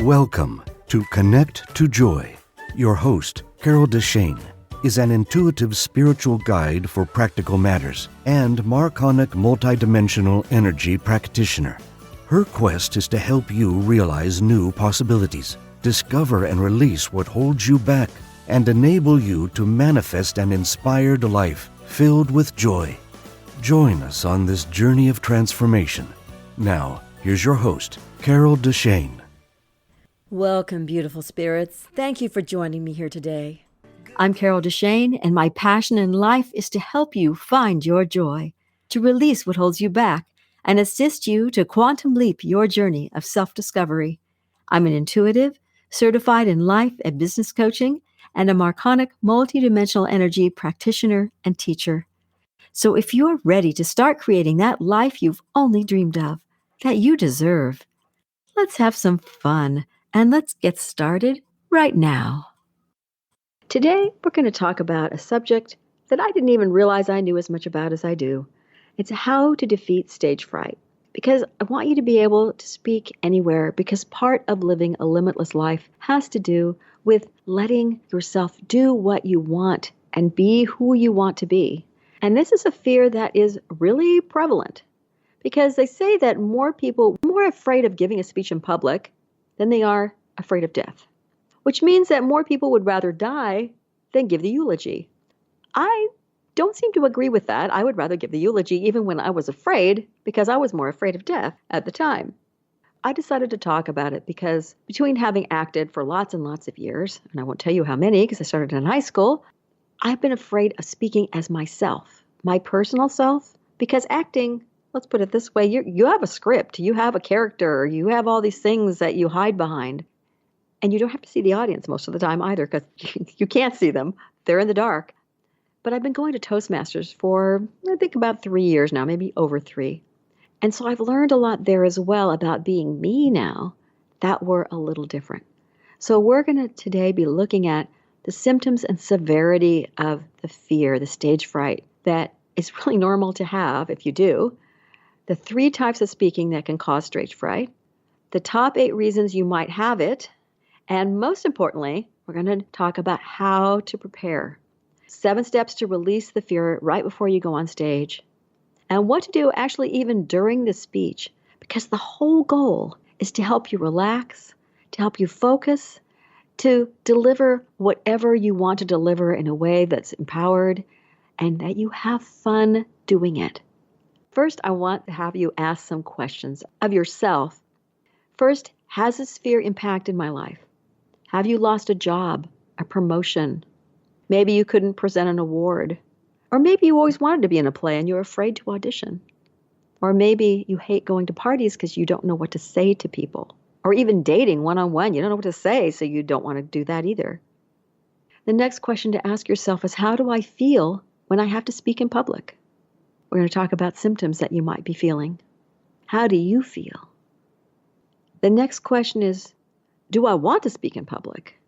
Welcome to Connect to Joy. Your host, Carol DeChaine, is an intuitive spiritual guide for practical matters and Marconic multidimensional energy practitioner. Her quest is to help you realize new possibilities, discover and release what holds you back, and enable you to manifest an inspired life filled with joy. Join us on this journey of transformation. Now, here's your host, Carol DeChaine. Welcome, beautiful spirits. Thank you for joining me here today. I'm Carol DeChaine, and my passion in life is to help you find your joy, to release what holds you back, and assist you to quantum leap your journey of self-discovery. I'm an intuitive, certified in life and business coaching, and a Marconic multidimensional energy practitioner and teacher. So if you're ready to start creating that life you've only dreamed of, that you deserve, let's have some fun. And let's get started right now. Today, we're going to talk about a subject that I didn't even realize I knew as much about as I do. It's how to defeat stage fright. Because I want you to be able to speak anywhere, because part of living a limitless life has to do with letting yourself do what you want and be who you want to be. And this is a fear that is really prevalent, because they say that more people are more afraid of giving a speech in public than they are afraid of death, which means that more people would rather die than give the eulogy. I don't seem to agree with that. I would rather give the eulogy even when I was afraid, because I was more afraid of death at the time. I decided to talk about it because between having acted for lots and lots of years, and I won't tell you how many because I started in high school, I've been afraid of speaking as myself, my personal self, because acting, let's put it this way, you have a script, you have a character, you have all these things that you hide behind. And you don't have to see the audience most of the time either, because you can't see them. They're in the dark. But I've been going to Toastmasters for, I think, about 3 years now, maybe over 3. And so I've learned a lot there as well about being me now that were a little different. So we're going to today be looking at the symptoms and severity of the fear, the stage fright, that is really normal to have if you do. The 3 types of speaking that can cause stage fright, the top 8 reasons you might have it, and most importantly, we're going to talk about how to prepare. 7 steps to release the fear right before you go on stage, and what to do actually even during the speech, because the whole goal is to help you relax, to help you focus, to deliver whatever you want to deliver in a way that's empowered and that you have fun doing it. First, I want to have you ask some questions of yourself. First, has this fear impacted my life? Have you lost a job, a promotion? Maybe you couldn't present an award. Or maybe you always wanted to be in a play and you're afraid to audition. Or maybe you hate going to parties because you don't know what to say to people. Or even dating one-on-one, you don't know what to say, so you don't want to do that either. The next question to ask yourself is, how do I feel when I have to speak in public? We're going to talk about symptoms that you might be feeling. How do you feel? The next question is, do I want to speak in public?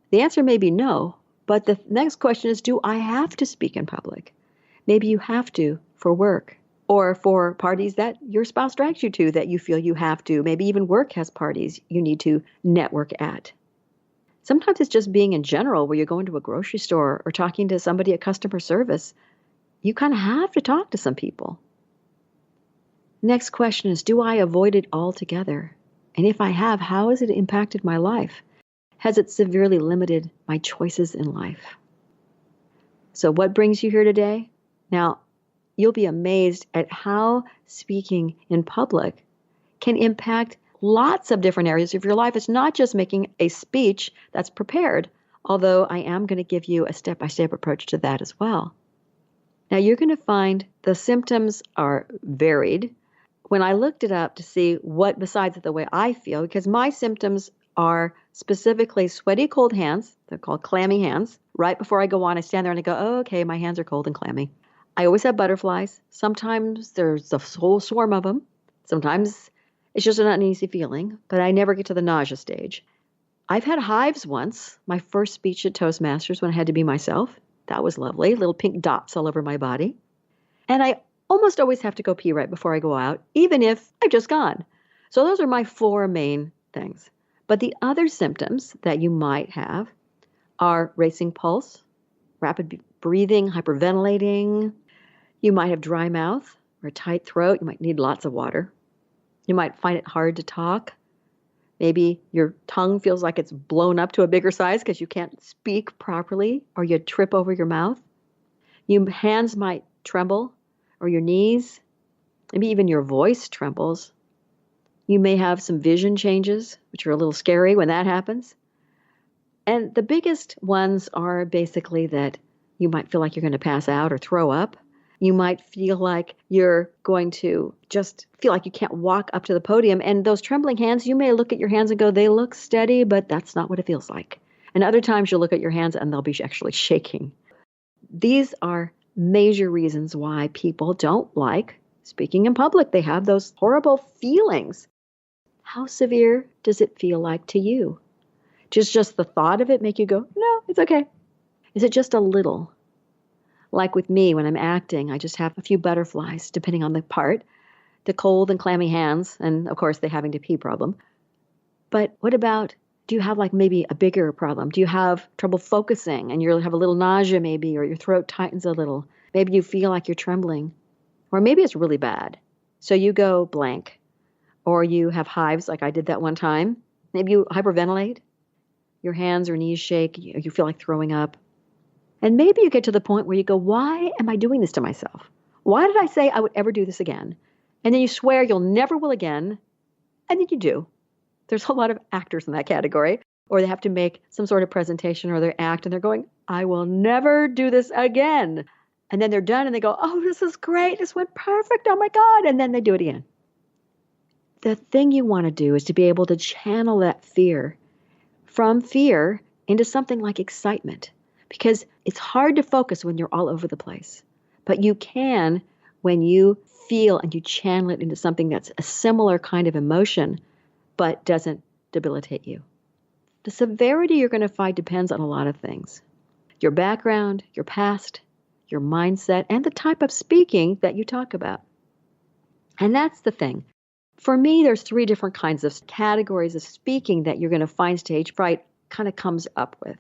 The answer may be no, but the next question is, do I have to speak in public? Maybe you have to for work or for parties that your spouse drags you to that you feel you have to. Maybe even work has parties you need to network at. Sometimes it's just being in general where you're going to a grocery store or talking to somebody at customer service. You kind of have to talk to some people. Next question is, do I avoid it altogether? And if I have, how has it impacted my life? Has it severely limited my choices in life? So what brings you here today? Now, you'll be amazed at how speaking in public can impact lots of different areas of your life. It's not just making a speech that's prepared, although I am going to give you a step-by-step approach to that as well. Now, you're going to find the symptoms are varied. When I looked it up to see what, besides the way I feel, because my symptoms are specifically sweaty, cold hands. They're called clammy hands. Right before I go on, I stand there and I go, oh, okay, my hands are cold and clammy. I always have butterflies. Sometimes there's a whole swarm of them. Sometimes it's just an uneasy feeling, but I never get to the nausea stage. I've had hives once, my first speech at Toastmasters when I had to be myself. That was lovely, little pink dots all over my body. And I almost always have to go pee right before I go out, even if I've just gone. So those are my 4 main things. But the other symptoms that you might have are racing pulse, rapid breathing, hyperventilating. You might have dry mouth or a tight throat. You might need lots of water. You might find it hard to talk. Maybe your tongue feels like it's blown up to a bigger size because you can't speak properly, or you trip over your mouth. Your hands might tremble, or your knees. Maybe even your voice trembles. You may have some vision changes, which are a little scary when that happens. And the biggest ones are basically that you might feel like you're going to pass out or throw up. You might feel like you're going to just feel like you can't walk up to the podium. And those trembling hands, you may look at your hands and go, they look steady, but that's not what it feels like. And other times you'll look at your hands and they'll be actually shaking. These are major reasons why people don't like speaking in public. They have those horrible feelings. How severe does it feel like to you? Does just the thought of it make you go, no, it's okay? Is it just a little? Like with me, when I'm acting, I just have a few butterflies, depending on the part, the cold and clammy hands, and of course the having to pee problem. But what about, do you have like maybe a bigger problem? Do you have trouble focusing and you have a little nausea maybe, or your throat tightens a little? Maybe you feel like you're trembling, or maybe it's really bad. So you go blank, or you have hives like I did that one time. Maybe you hyperventilate, your hands or knees shake, you feel like throwing up. And maybe you get to the point where you go, why am I doing this to myself? Why did I say I would ever do this again? And then you swear you'll never will again, and then you do. There's a lot of actors in that category, or they have to make some sort of presentation or they act and they're going, I will never do this again. And then they're done and they go, oh, this is great. This went perfect. Oh my God. And then they do it again. The thing you want to do is to be able to channel that fear from fear into something like excitement. Because it's hard to focus when you're all over the place. But you can when you feel and you channel it into something that's a similar kind of emotion, but doesn't debilitate you. The severity you're going to find depends on a lot of things. Your background, your past, your mindset, and the type of speaking that you talk about. And that's the thing. For me, there's 3 different kinds of categories of speaking that you're going to find stage fright kind of comes up with.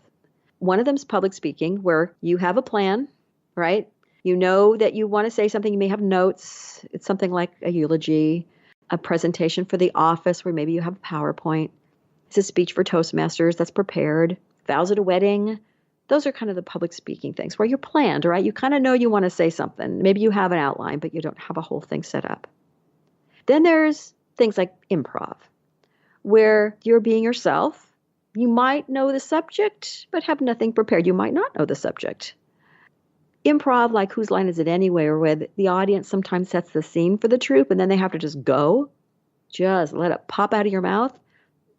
One of them is public speaking, where you have a plan, right? You know that you want to say something. You may have notes. It's something like a eulogy, a presentation for the office where maybe you have a PowerPoint. It's a speech for Toastmasters that's prepared. Vows at a wedding. Those are kind of the public speaking things where you're planned, right? You kind of know you want to say something. Maybe you have an outline, but you don't have a whole thing set up. Then there's things like improv, where you're being yourself. You might know the subject, but have nothing prepared. You might not know the subject. Improv, like Whose Line Is It Anyway, or where the audience sometimes sets the scene for the troupe and then they have to just go. Just let it pop out of your mouth.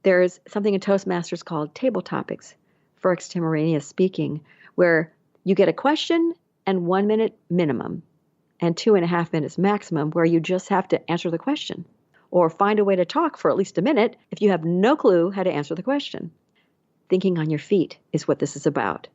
There's something in Toastmasters called table topics for extemporaneous speaking, where you get a question and 1 minute minimum and 2.5 minutes maximum, where you just have to answer the question or find a way to talk for at least a minute if you have no clue how to answer the question. Thinking on your feet is what this is about.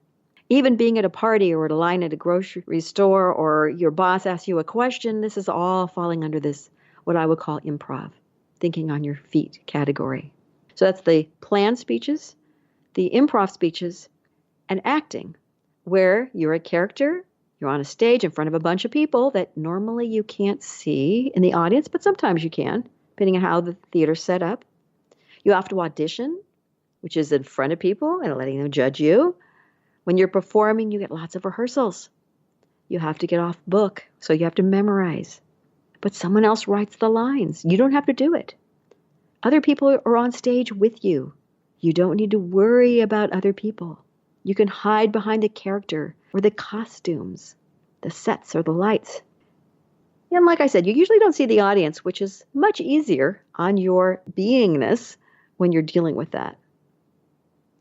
Even being at a party or at a line at a grocery store, or your boss asks you a question, this is all falling under this, what I would call improv, thinking on your feet category. So that's the planned speeches, the improv speeches, and acting, where you're a character, you're on a stage in front of a bunch of people that normally you can't see in the audience, but sometimes you can, depending on how the theater's set up. You have to audition, which is in front of people and letting them judge you. When you're performing, you get lots of rehearsals. You have to get off book, so you have to memorize. But someone else writes the lines. You don't have to do it. Other people are on stage with you. You don't need to worry about other people. You can hide behind the character or the costumes, the sets or the lights. And like I said, you usually don't see the audience, which is much easier on your beingness when you're dealing with that.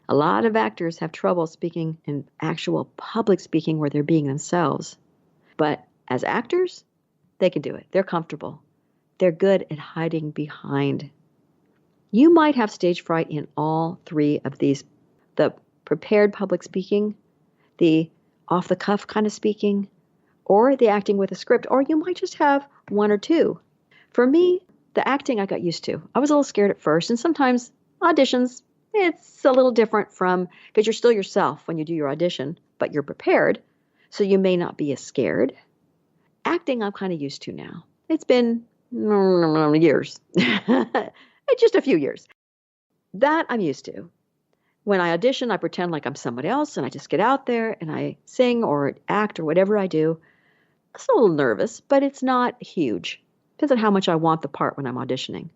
A lot of actors have trouble speaking in actual public speaking where they're being themselves. But as actors, they can do it. They're comfortable. They're good at hiding behind. You might have stage fright in all 3 of these. The prepared public speaking, the off-the-cuff kind of speaking, or the acting with a script, or you might just have 1 or 2. For me, the acting I got used to. I was a little scared at first, and sometimes auditions It's a little different from, because you're still yourself when you do your audition, but you're prepared, so you may not be as scared. Acting, I'm kind of used to now. It's been years, just a few years. That I'm used to. When I audition, I pretend like I'm somebody else, and I just get out there and I sing or act or whatever I do. It's a little nervous, but it's not huge. Depends on how much I want the part when I'm auditioning.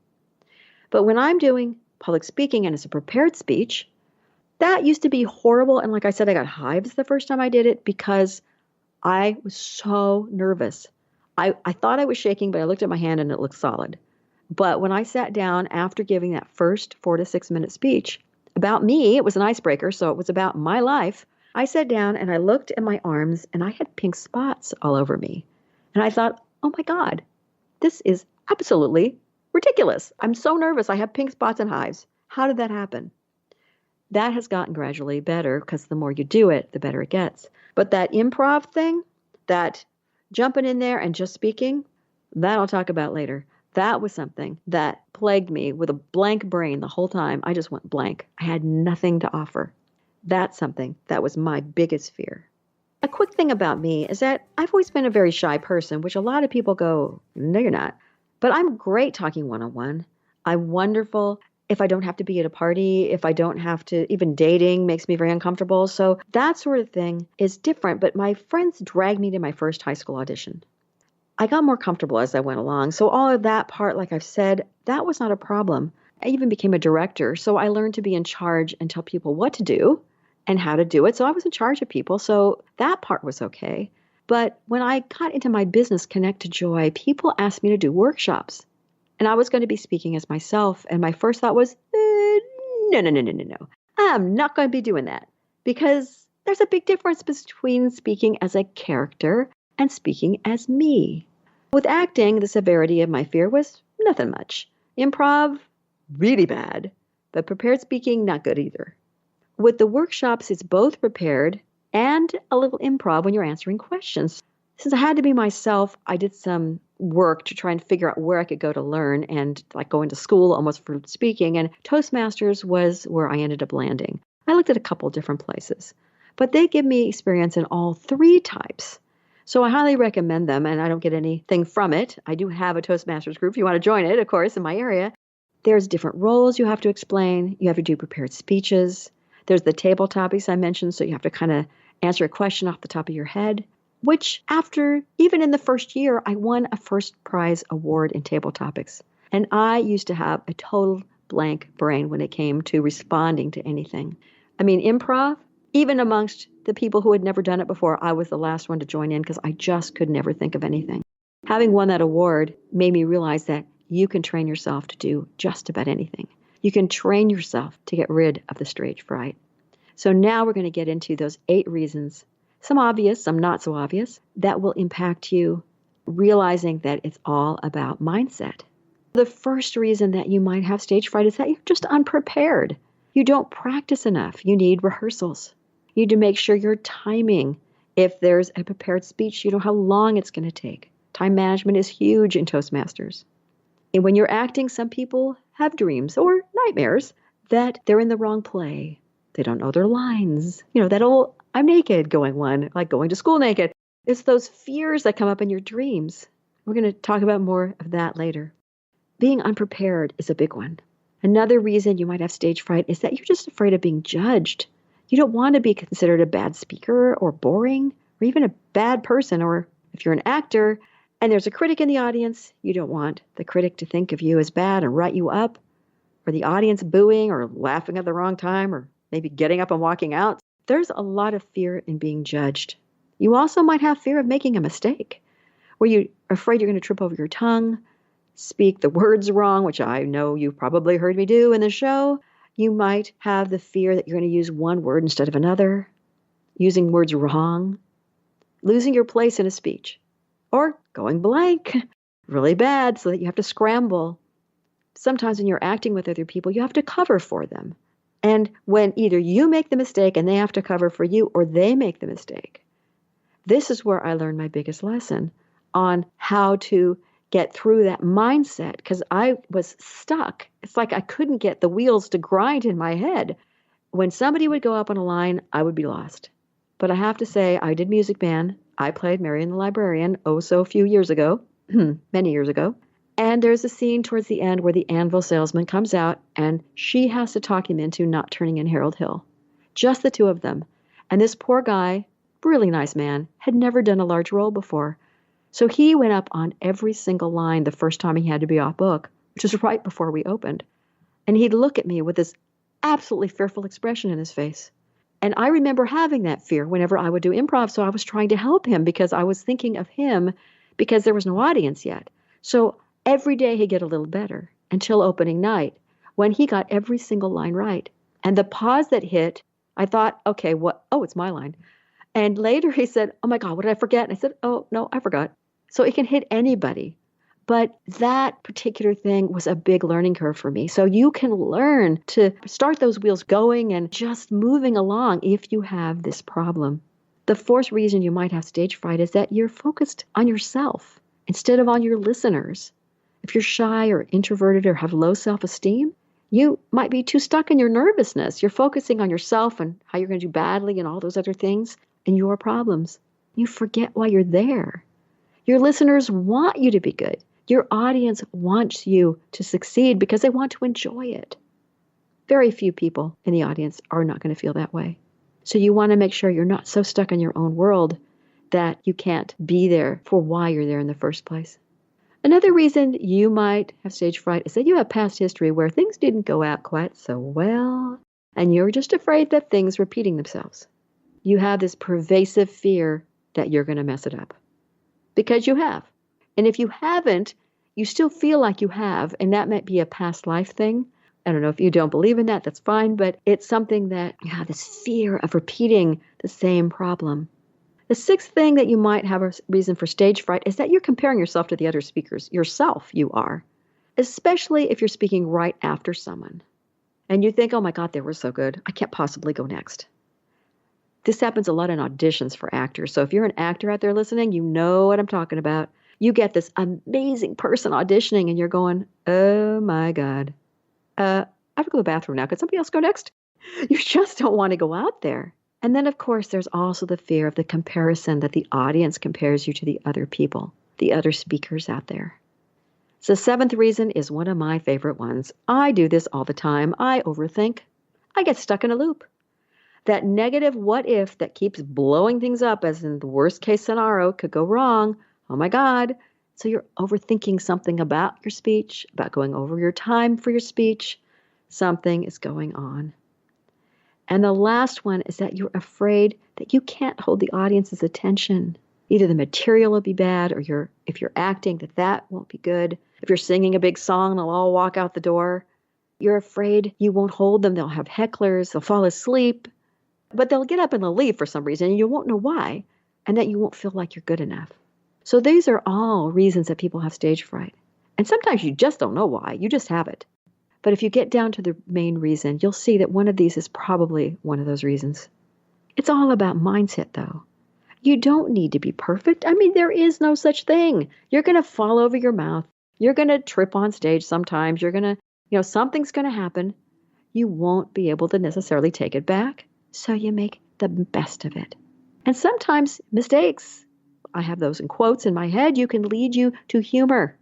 But when I'm doing public speaking and it's a prepared speech, that used to be horrible. And like I said, I got hives the first time I did it because I was so nervous. I thought I was shaking, but I looked at my hand and it looked solid. But when I sat down after giving that first 4 to 6 minute speech about me, it was an icebreaker, so it was about my life. I sat down and I looked at my arms and I had pink spots all over me. And I thought, oh my God, this is absolutely ridiculous. I'm so nervous. I have pink spots and hives. How did that happen? That has gotten gradually better because the more you do it, the better it gets. But that improv thing, that jumping in there and just speaking, that I'll talk about later. That was something that plagued me with a blank brain the whole time. I just went blank. I had nothing to offer. That's something that was my biggest fear. A quick thing about me is that I've always been a very shy person, which a lot of people go, no, you're not. But I'm great talking one-on-one. I'm wonderful if I don't have to be at a party, if I don't have to, even dating makes me very uncomfortable. So that sort of thing is different. But my friends dragged me to my first high school audition. I got more comfortable as I went along. So all of that part, like I've said, that was not a problem. I even became a director. So I learned to be in charge and tell people what to do and how to do it. So I was in charge of people. So that part was okay. But when I got into my business, Connect to Joy, people asked me to do workshops. And I was going to be speaking as myself. And my first thought was, no. I'm not going to be doing that. Because there's a big difference between speaking as a character and speaking as me. With acting, the severity of my fear was nothing much. Improv, really bad. But prepared speaking, not good either. With the workshops, it's both prepared and a little improv when you're answering questions. Since I had to be myself, I did some work to try and figure out where I could go to learn and like going to school almost for speaking. And Toastmasters was where I ended up landing. I looked at a couple different places, but they give me experience in all three types. So I highly recommend them, and I don't get anything from it. I do have a Toastmasters group if you want to join it, of course, in my area. There's different roles you have to explain. You have to do prepared speeches. There's the table topics I mentioned, so you have to kind of answer a question off the top of your head, which after, even in the first year, I won a first prize award in table topics. And I used to have a total blank brain when it came to responding to anything. I mean, improv, even amongst the people who had never done it before, I was the last one to join in because I just could never think of anything. Having won that award made me realize that you can train yourself to do just about anything. You can train yourself to get rid of the stage fright. So now we're going to get into those 8 reasons, some obvious, some not so obvious, that will impact you, realizing that it's all about mindset. The first reason that you might have stage fright is that you're just unprepared. You don't practice enough. You need rehearsals. You need to make sure you're timing. If there's a prepared speech, you know how long it's going to take. Time management is huge in Toastmasters. And when you're acting, some people have dreams or nightmares that they're in the wrong play. They don't know their lines. You know, that old I'm naked going one, like going to school naked. It's those fears that come up in your dreams. We're going to talk about more of that later. Being unprepared is a big one. Another reason you might have stage fright is that you're just afraid of being judged. You don't want to be considered a bad speaker or boring or even a bad person. Or if you're an actor and there's a critic in the audience, you don't want the critic to think of you as bad and write you up, or the audience booing or laughing at the wrong time or maybe getting up and walking out. There's a lot of fear in being judged. You also might have fear of making a mistake, where you're afraid you're going to trip over your tongue, speak the words wrong, which I know you've probably heard me do in the show. You might have the fear that you're going to use one word instead of another, using words wrong, losing your place in a speech, or going blank, really bad, so that you have to scramble. Sometimes when you're acting with other people, you have to cover for them. And when either you make the mistake and they have to cover for you, or they make the mistake, this is where I learned my biggest lesson on how to get through that mindset because I was stuck. It's like I couldn't get the wheels to grind in my head. When somebody would go up on a line, I would be lost. But I have to say, I did Music Band. I played Marian the Librarian, oh so few years ago, many years ago. And there's a scene towards the end where the anvil salesman comes out and she has to talk him into not turning in Harold Hill. Just the two of them. And this poor guy, really nice man, had never done a large role before. So he went up on every single line the first time he had to be off book, which was right before we opened. And he'd look at me with this absolutely fearful expression in his face. And I remember having that fear whenever I would do improv. So I was trying to help him because I was thinking of him because there was no audience yet. So every day he'd get a little better until opening night when he got every single line right. And the pause that hit, I thought, okay, what? Oh, it's my line. And later he said, oh my God, what did I forget? And I said, oh, no, I forgot. So it can hit anybody. But that particular thing was a big learning curve for me. So you can learn to start those wheels going and just moving along if you have this problem. The fourth reason you might have stage fright is that you're focused on yourself instead of on your listeners. If you're shy or introverted or have low self-esteem, you might be too stuck in your nervousness. You're focusing on yourself and how you're going to do badly and all those other things and your problems. You forget why you're there. Your listeners want you to be good. Your audience wants you to succeed because they want to enjoy it. Very few people in the audience are not going to feel that way. So you want to make sure you're not so stuck in your own world that you can't be there for why you're there in the first place. Another reason you might have stage fright is that you have past history where things didn't go out quite so well, and you're just afraid that things repeating themselves. You have this pervasive fear that you're going to mess it up. Because you have. And if you haven't, you still feel like you have, and that might be a past life thing. I don't know if you don't believe in that, that's fine, but it's something that you have this fear of repeating the same problem. The sixth thing that you might have a reason for stage fright is that you're comparing yourself to the other speakers. Yourself, you are. Especially if you're speaking right after someone. And you think, oh my God, they were so good. I can't possibly go next. This happens a lot in auditions for actors. So if you're an actor out there listening, you know what I'm talking about. You get this amazing person auditioning and you're going, oh my God. I have to go to the bathroom now. Could somebody else go next? You just don't want to go out there. And then, of course, there's also the fear of the comparison that the audience compares you to the other people, the other speakers out there. So seventh reason is one of my favorite ones. I do this all the time. I overthink. I get stuck in a loop. That negative what if that keeps blowing things up as in the worst case scenario could go wrong. Oh my God. So you're overthinking something about your speech, about going over your time for your speech. Something is going on. And the last one is that you're afraid that you can't hold the audience's attention. Either the material will be bad or if you're acting, that won't be good. If you're singing a big song, they'll all walk out the door. You're afraid you won't hold them. They'll have hecklers. They'll fall asleep. But they'll get up and they'll leave for some reason, and you won't know why, and that you won't feel like you're good enough. So these are all reasons that people have stage fright. And sometimes you just don't know why. You just have it. But if you get down to the main reason, you'll see that one of these is probably one of those reasons. It's all about mindset, though. You don't need to be perfect. I mean, there is no such thing. You're going to fall over your mouth. You're going to trip on stage sometimes. You're going to, something's going to happen. You won't be able to necessarily take it back. So you make the best of it. And sometimes mistakes, I have those in quotes in my head, you can lead you to humor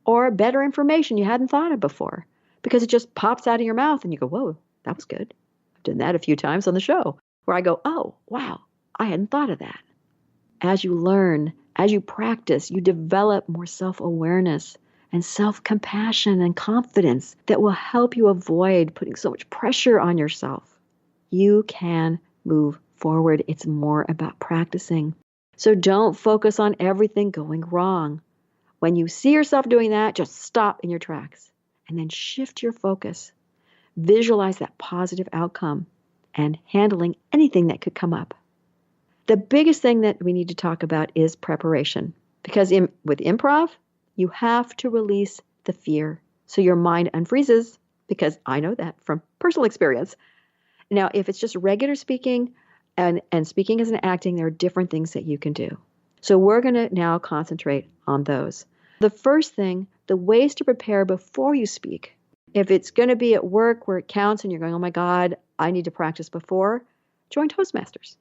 or better information you hadn't thought of before because it just pops out of your mouth and you go, whoa, that was good. I've done that a few times on the show where I go, oh, wow, I hadn't thought of that. As you learn, as you practice, you develop more self-awareness and self-compassion and confidence that will help you avoid putting so much pressure on yourself. You can move forward. It's more about practicing. So don't focus on everything going wrong. When you see yourself doing that, just stop in your tracks and then shift your focus. Visualize that positive outcome and handling anything that could come up. The biggest thing that we need to talk about is preparation. Because with improv, you have to release the fear so your mind unfreezes, because I know that from personal experience. Now, if it's just regular speaking and speaking as an acting, there are different things that you can do. So we're going to now concentrate on those. The first thing, the ways to prepare before you speak. If it's going to be at work where it counts and you're going, oh my God, I need to practice before, join Toastmasters.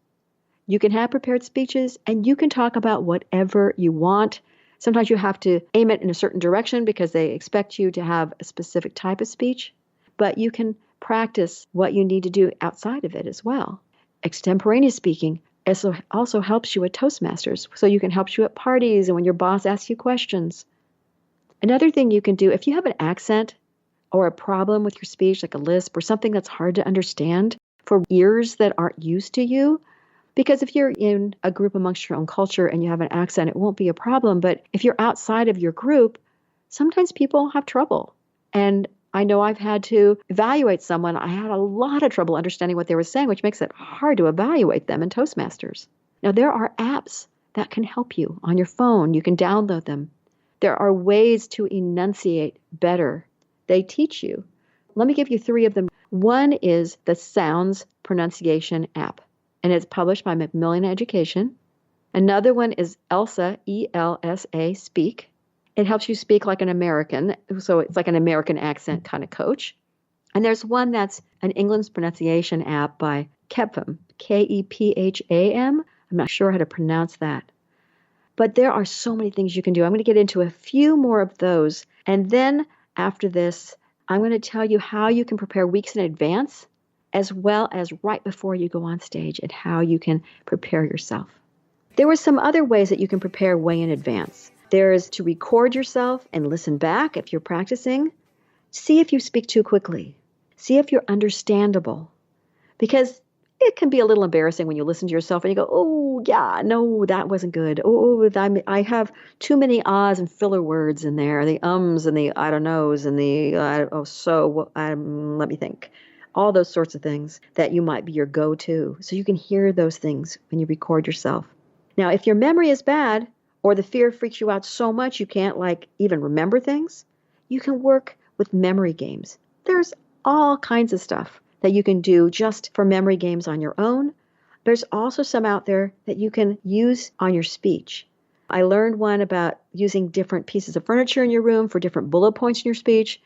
You can have prepared speeches and you can talk about whatever you want. Sometimes you have to aim it in a certain direction because they expect you to have a specific type of speech, but you can practice what you need to do outside of it as well. Extemporaneous speaking also helps you at Toastmasters, so you can help you at parties and when your boss asks you questions. Another thing you can do, if you have an accent or a problem with your speech, like a lisp or something that's hard to understand for ears that aren't used to you, because if you're in a group amongst your own culture and you have an accent, it won't be a problem. But if you're outside of your group, sometimes people have trouble. And I know I've had to evaluate someone. I had a lot of trouble understanding what they were saying, which makes it hard to evaluate them in Toastmasters. Now, there are apps that can help you on your phone. You can download them. There are ways to enunciate better. They teach you. Let me give you 3 of them. One is the Sounds Pronunciation app, and it's published by Macmillan Education. Another one is ELSA, E-L-S-A, Speak. It helps you speak like an American, so it's like an American accent kind of coach. And there's one that's an English pronunciation app by Kepham, K-E-P-H-A-M. I'm not sure how to pronounce that. But there are so many things you can do. I'm going to get into a few more of those. And then after this, I'm going to tell you how you can prepare weeks in advance, as well as right before you go on stage and how you can prepare yourself. There were some other ways that you can prepare way in advance. There is to record yourself and listen back if you're practicing. See if you speak too quickly. See if you're understandable. Because it can be a little embarrassing when you listen to yourself and you go, oh, yeah, no, that wasn't good. Oh, I have too many ahs and filler words in there, the ums and the I don't knows and the let me think. All those sorts of things that you might be your go-to. So you can hear those things when you record yourself. Now, if your memory is bad or the fear freaks you out so much you can't even remember things, you can work with memory games. There's all kinds of stuff that you can do just for memory games on your own. There's also some out there that you can use on your speech. I learned one about using different pieces of furniture in your room for different bullet points in your speech.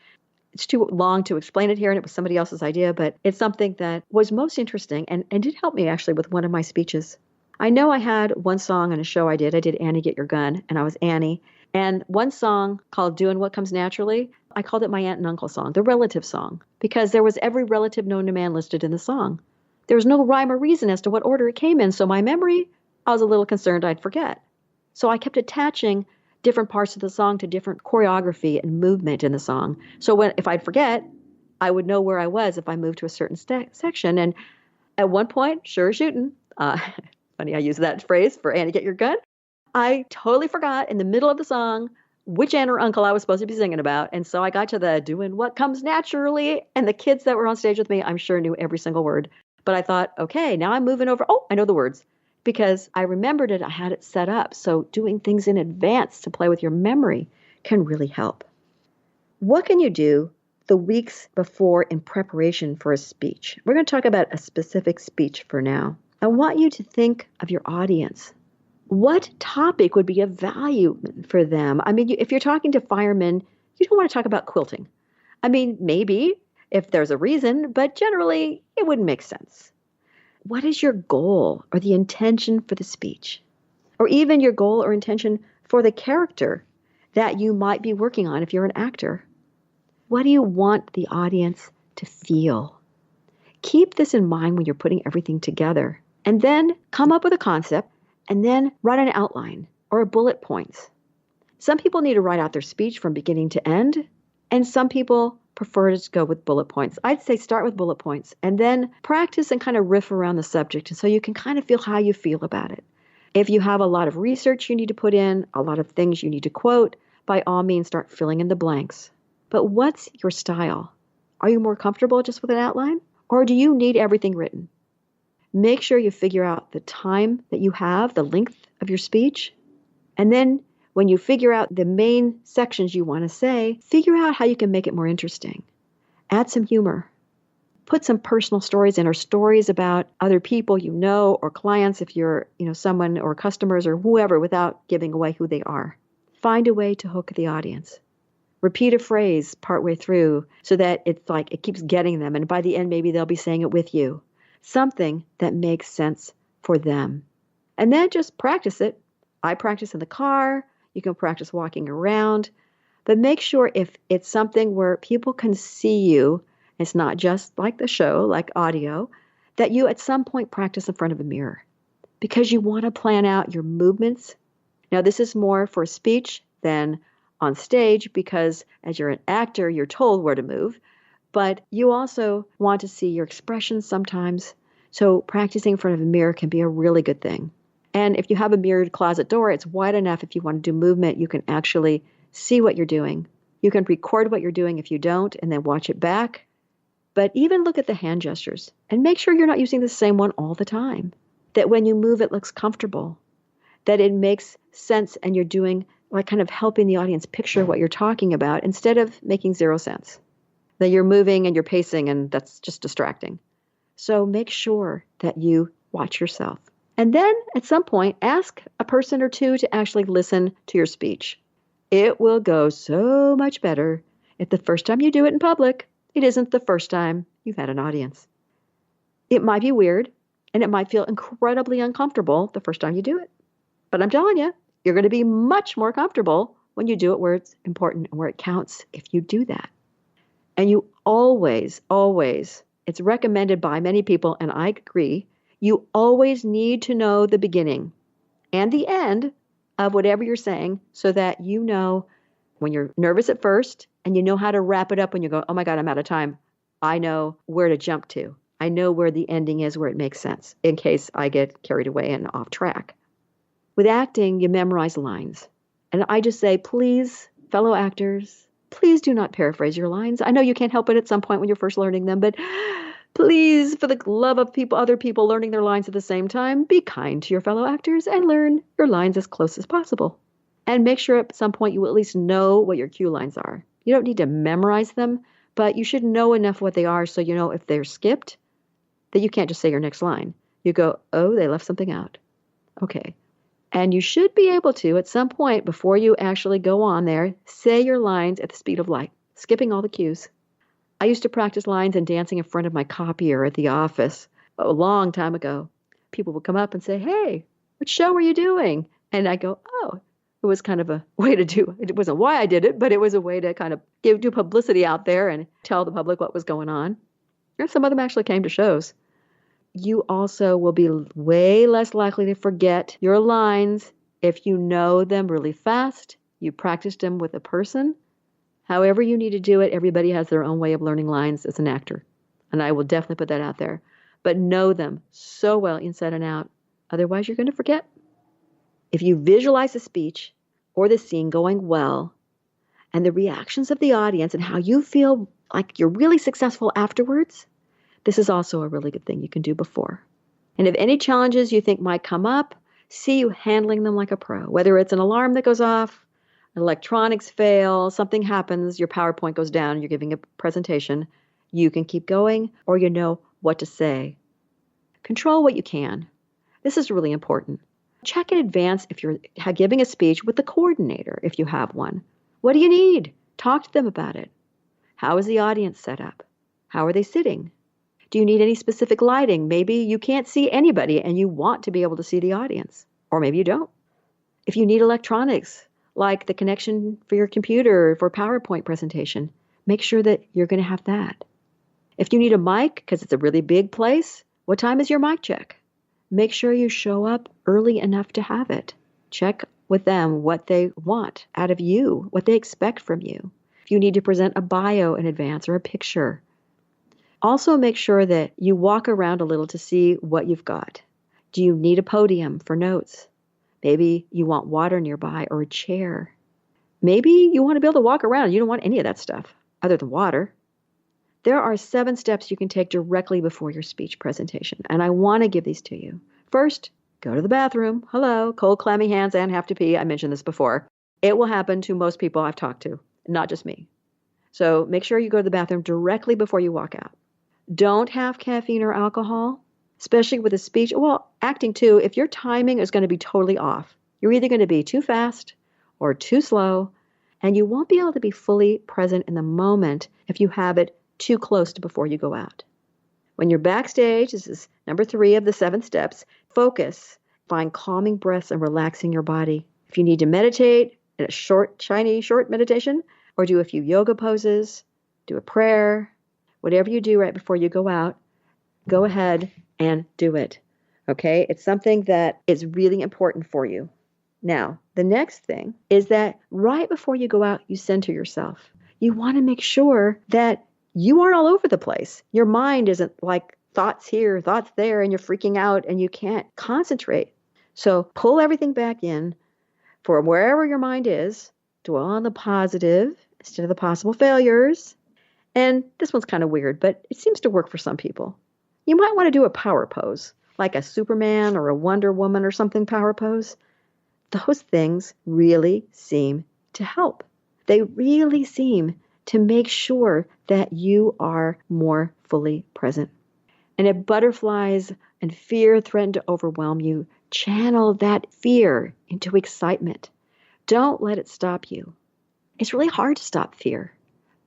It's too long to explain it here, and it was somebody else's idea, but it's something that was most interesting and did help me actually with one of my speeches. I know I had one song on a show I did Annie, Get Your Gun, and I was Annie. And one song called Doing What Comes Naturally, I called it my aunt and uncle song, the relative song, because there was every relative known to man listed in the song. There was no rhyme or reason as to what order it came in, so my memory, I was a little concerned I'd forget. So I kept attaching different parts of the song to different choreography and movement in the song. So if I'd forget, I would know where I was if I moved to a certain section. And at one point, sure as shooting, funny I use that phrase for Annie, Get Your Gun, I totally forgot in the middle of the song which aunt or uncle I was supposed to be singing about. And so I got to the Doing What Comes Naturally. And the kids that were on stage with me, I'm sure knew every single word. But I thought, okay, now I'm moving over. Oh, I know the words. Because I remembered it, I had it set up. So doing things in advance to play with your memory can really help. What can you do the weeks before in preparation for a speech? We're going to talk about a specific speech for now. I want you to think of your audience. What topic would be of value for them? I mean, if you're talking to firemen, you don't want to talk about quilting. I mean, maybe if there's a reason, but generally it wouldn't make sense. What is your goal or the intention for the speech? Or even your goal or intention for the character that you might be working on if you're an actor? What do you want the audience to feel? Keep this in mind when you're putting everything together. And then come up with a concept and then write an outline or bullet points. Some people need to write out their speech from beginning to end, and some people prefer to go with bullet points. I'd say start with bullet points and then practice and kind of riff around the subject so you can kind of feel how you feel about it. If you have a lot of research you need to put in, a lot of things you need to quote, by all means start filling in the blanks. But what's your style? Are you more comfortable just with an outline, or do you need everything written? Make sure you figure out the time that you have, the length of your speech, and then when you figure out the main sections you want to say, figure out how you can make it more interesting. Add some humor. Put some personal stories in, or stories about other people you know, or clients if you're someone, or customers or whoever, without giving away who they are. Find a way to hook the audience. Repeat a phrase partway through so that it's like it keeps getting them. And by the end, maybe they'll be saying it with you. Something that makes sense for them. And then just practice it. I practice in the car. You can practice walking around. But make sure if it's something where people can see you, it's not just like the show, like audio, that you at some point practice in front of a mirror. Because you want to plan out your movements. Now, this is more for speech than on stage because as you're an actor, you're told where to move, but you also want to see your expressions sometimes. So practicing in front of a mirror can be a really good thing. And if you have a mirrored closet door, it's wide enough if you want to do movement, you can actually see what you're doing. You can record what you're doing if you don't and then watch it back. But even look at the hand gestures and make sure you're not using the same one all the time. That when you move, it looks comfortable. That it makes sense and you're doing like kind of helping the audience picture what you're talking about instead of making zero sense. That you're moving and you're pacing and that's just distracting. So make sure that you watch yourself. And then at some point, ask a person or two to actually listen to your speech. It will go so much better if the first time you do it in public, it isn't the first time you've had an audience. It might be weird and it might feel incredibly uncomfortable the first time you do it. But I'm telling you, you're going to be much more comfortable when you do it where it's important and where it counts if you do that. And you always, it's recommended by many people, and I agree, you always need to know the beginning and the end of whatever you're saying so that you know when you're nervous at first and you know how to wrap it up when you go, oh my God, I'm out of time. I know where to jump to. I know where the ending is, where it makes sense in case I get carried away and off track. With acting, you memorize lines. And I just say, please, fellow actors, please do not paraphrase your lines. I know you can't help it at some point when you're first learning them, but please, for the love of people, other people learning their lines at the same time, be kind to your fellow actors and learn your lines as close as possible. And make sure at some point you at least know what your cue lines are. You don't need to memorize them, but you should know enough what they are so you know if they're skipped, that you can't just say your next line. You go, oh, they left something out. Okay. And you should be able to, at some point before you actually go on there, say your lines at the speed of light, skipping all the cues. I used to practice lines and dancing in front of my copier at the office a long time ago. People would come up and say, hey, what show are you doing? And I go, oh, it was kind of a way to do it. It wasn't why I did it, but it was a way to kind of do publicity out there and tell the public what was going on. And some of them actually came to shows. You also will be way less likely to forget your lines if you know them really fast, you practiced them with a person. However you need to do it, everybody has their own way of learning lines as an actor. And I will definitely put that out there. But know them so well inside and out. Otherwise, you're going to forget. If you visualize the speech or the scene going well and the reactions of the audience and how you feel like you're really successful afterwards, this is also a really good thing you can do before. And if any challenges you think might come up, see you handling them like a pro. Whether it's an alarm that goes off, electronics fail, something happens, your PowerPoint goes down, you're giving a presentation, you can keep going or you know what to say. Control what you can. This is really important. Check in advance if you're giving a speech with the coordinator, if you have one. What do you need? Talk to them about it. How is the audience set up? How are they sitting? Do you need any specific lighting? Maybe you can't see anybody and you want to be able to see the audience. Or maybe you don't. If you need electronics, like the connection for your computer for PowerPoint presentation, make sure that you're going to have that. If you need a mic, because it's a really big place, what time is your mic check? Make sure you show up early enough to have it. Check with them what they want out of you, what they expect from you. If you need to present a bio in advance or a picture, also make sure that you walk around a little to see what you've got. Do you need a podium for notes? Maybe you want water nearby or a chair. Maybe you want to be able to walk around. You don't want any of that stuff other than water. There are 7 steps you can take directly before your speech presentation, and I want to give these to you. First, go to the bathroom. Hello, cold, clammy hands and have to pee. I mentioned this before. It will happen to most people I've talked to, not just me. So make sure you go to the bathroom directly before you walk out. Don't have caffeine or alcohol, especially with a speech. Well, acting too, if your timing is going to be totally off, you're either going to be too fast or too slow, and you won't be able to be fully present in the moment if you have it too close to before you go out. When you're backstage, this is number 3 of the 7 steps, focus, find calming breaths and relaxing your body. If you need to meditate, in a short meditation, or do a few yoga poses, do a prayer, whatever you do right before you go out, go ahead and do it. Okay? It's something that is really important for you. Now, the next thing is that right before you go out, you center yourself. You want to make sure that you aren't all over the place. Your mind isn't like thoughts here, thoughts there, and you're freaking out and you can't concentrate. So pull everything back in for wherever your mind is. Dwell on the positive instead of the possible failures. And this one's kind of weird, but it seems to work for some people. You might want to do a power pose, like a Superman or a Wonder Woman or something power pose. Those things really seem to help. They really seem to make sure that you are more fully present. And if butterflies and fear threaten to overwhelm you, channel that fear into excitement. Don't let it stop you. It's really hard to stop fear.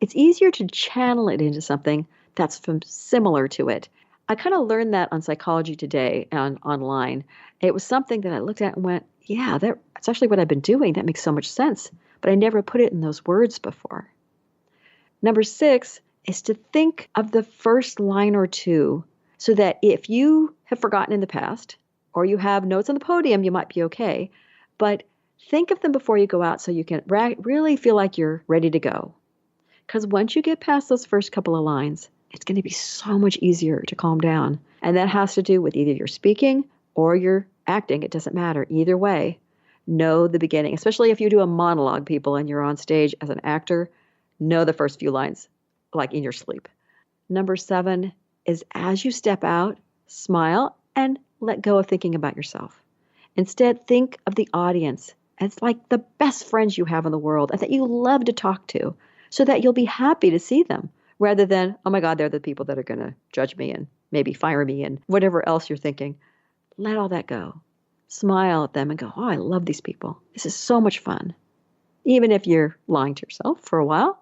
It's easier to channel it into something that's similar to it. I kind of learned that on Psychology Today and online. It was something that I looked at and went, yeah, that's actually what I've been doing. That makes so much sense. But I never put it in those words before. Number 6 is to think of the first line or two so that if you have forgotten in the past or you have notes on the podium, you might be okay. But think of them before you go out so you can really feel like you're ready to go. Because once you get past those first couple of lines, it's going to be so much easier to calm down. And that has to do with either your speaking or your acting. It doesn't matter. Either way, know the beginning, especially if you do a monologue, people, and you're on stage as an actor, know the first few lines, like in your sleep. Number 7 is as you step out, smile and let go of thinking about yourself. Instead, think of the audience as like the best friends you have in the world and that you love to talk to so that you'll be happy to see them rather than, oh my God, they're the people that are going to judge me and maybe fire me and whatever else you're thinking. Let all that go. Smile at them and go, oh, I love these people. This is so much fun. Even if you're lying to yourself for a while.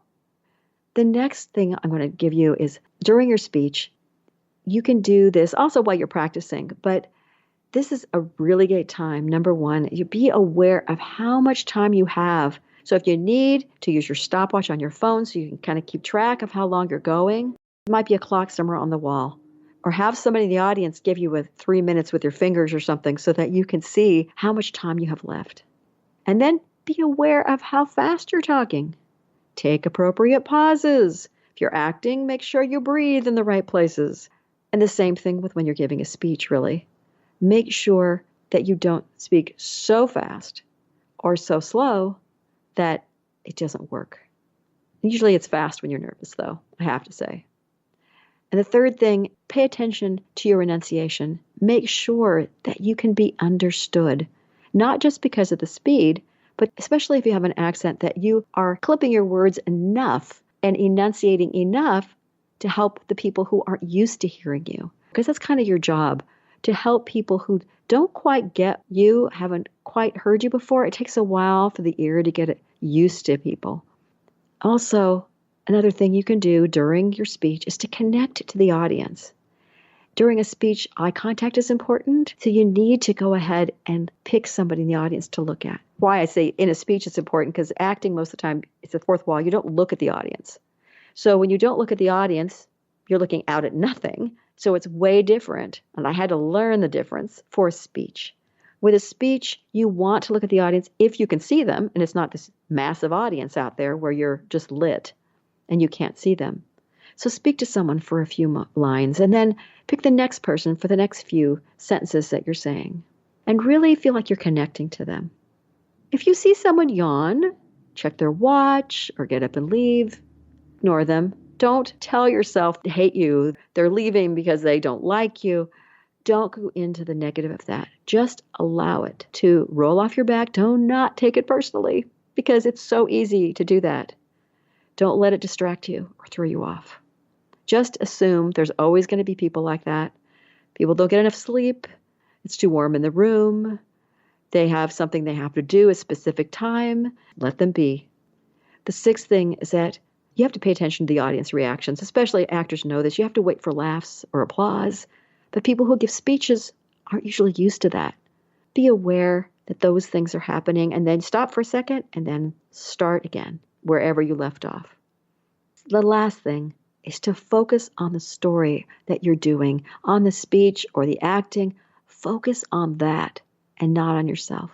The next thing I'm going to give you is during your speech, you can do this also while you're practicing, but this is a really great time. Number 1, you be aware of how much time you have. So if you need to use your stopwatch on your phone so you can kind of keep track of how long you're going, it might be a clock somewhere on the wall. Or have somebody in the audience give you 3 minutes with your fingers or something so that you can see how much time you have left. And then be aware of how fast you're talking. Take appropriate pauses. If you're acting, make sure you breathe in the right places. And the same thing with when you're giving a speech, really. Make sure that you don't speak so fast or so slow that it doesn't work. Usually it's fast when you're nervous, though, I have to say. And the third thing, pay attention to your enunciation. Make sure that you can be understood, not just because of the speed, but especially if you have an accent, that you are clipping your words enough and enunciating enough to help the people who aren't used to hearing you. Because that's kind of your job, to help people who don't quite get you, haven't quite heard you before. It takes a while for the ear to get used to people. Also, another thing you can do during your speech is to connect to the audience. During a speech, eye contact is important, so you need to go ahead and pick somebody in the audience to look at. Why I say in a speech it's important, because acting most of the time, it's the fourth wall. You don't look at the audience. So when you don't look at the audience, you're looking out at nothing. So it's way different. And I had to learn the difference for a speech. With a speech, you want to look at the audience if you can see them, and it's not this massive audience out there where you're just lit and you can't see them. So speak to someone for a few lines and then pick the next person for the next few sentences that you're saying and really feel like you're connecting to them. If you see someone yawn, check their watch or get up and leave, ignore them. Don't tell yourself to hate you. They're leaving because they don't like you. Don't go into the negative of that. Just allow it to roll off your back. Do not take it personally because it's so easy to do that. Don't let it distract you or throw you off. Just assume there's always going to be people like that. People don't get enough sleep. It's too warm in the room. They have something they have to do a specific time. Let them be. The sixth thing is that you have to pay attention to the audience reactions, especially actors know this. You have to wait for laughs or applause. But people who give speeches aren't usually used to that. Be aware that those things are happening and then stop for a second and then start again wherever you left off. The last thing is to focus on the story that you're doing, on the speech or the acting. Focus on that and not on yourself.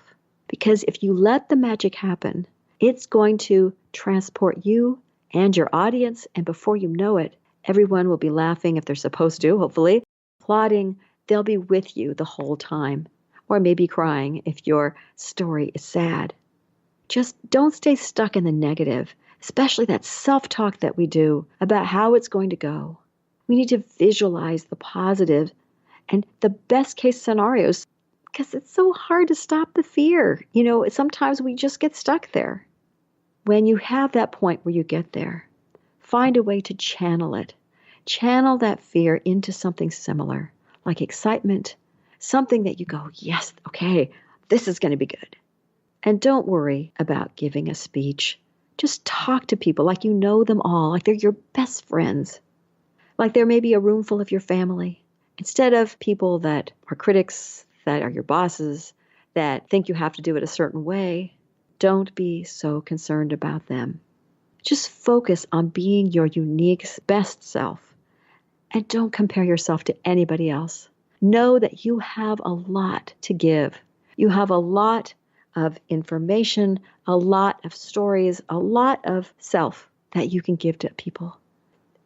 Because if you let the magic happen, it's going to transport you and your audience, and before you know it, everyone will be laughing if they're supposed to, hopefully, applauding. They'll be with you the whole time, or maybe crying if your story is sad. Just don't stay stuck in the negative, especially that self-talk that we do about how it's going to go. We need to visualize the positive and the best case scenarios, because it's so hard to stop the fear. Sometimes we just get stuck there. When you have that point where you get there, find a way to channel it. Channel that fear into something similar, like excitement, something that you go, yes, okay, this is going to be good. And don't worry about giving a speech. Just talk to people like you know them all, like they're your best friends, like there may be a room full of your family, instead of people that are critics, that are your bosses, that think you have to do it a certain way. Don't be so concerned about them. Just focus on being your unique best self, and don't compare yourself to anybody else. Know that you have a lot to give. You have a lot of information, a lot of stories, a lot of self that you can give to people.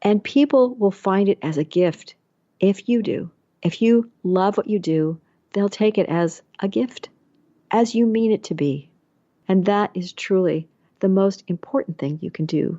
And people will find it as a gift if you do. If you love what you do, they'll take it as a gift, as you mean it to be. And that is truly the most important thing you can do.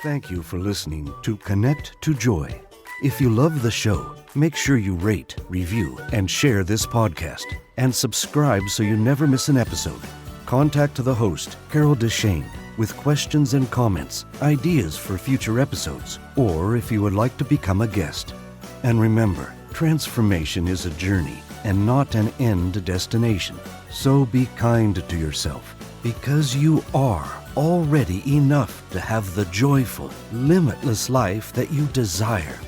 Thank you for listening to Connect to Joy. If you love the show, make sure you rate, review, and share this podcast. And subscribe so you never miss an episode. Contact the host, Carol DeChaine, with questions and comments, ideas for future episodes, or if you would like to become a guest. And remember, transformation is a journey and not an end destination. So be kind to yourself, because you are already enough to have the joyful, limitless life that you desire.